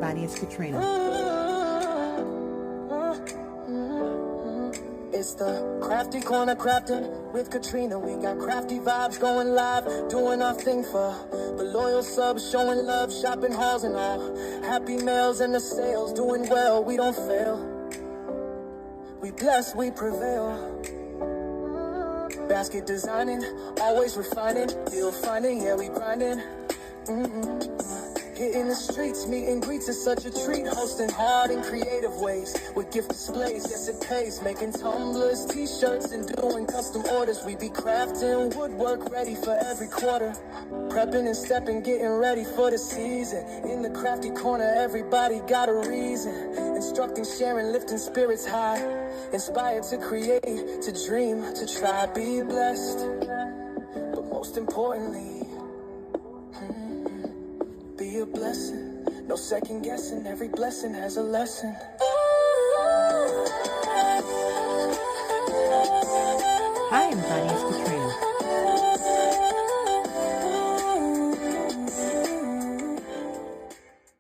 everybody. It's Katrina. It's the Crafty Corner crafting with Katrina. We got crafty vibes going live, doing our thing for the loyal subs, showing love, shopping hauls and all. Happy mails and the sales, doing well, we don't fail. We bless, we prevail. Basket designing, always refining, deal finding, yeah, we grinding. Hitting the streets, meet and greets is such a treat. Hosting hard in creative ways with gift displays, yes it pays. Making tumblers, t-shirts, and doing custom orders. We be crafting woodwork ready for every quarter. Prepping and stepping, getting ready for the season. In the Crafty Corner, everybody got a reason. Instructing, sharing, lifting spirits high. Inspired to create, to dream, to try. Be blessed, but most importantly, be a blessing. No second guessing, every blessing has a lesson.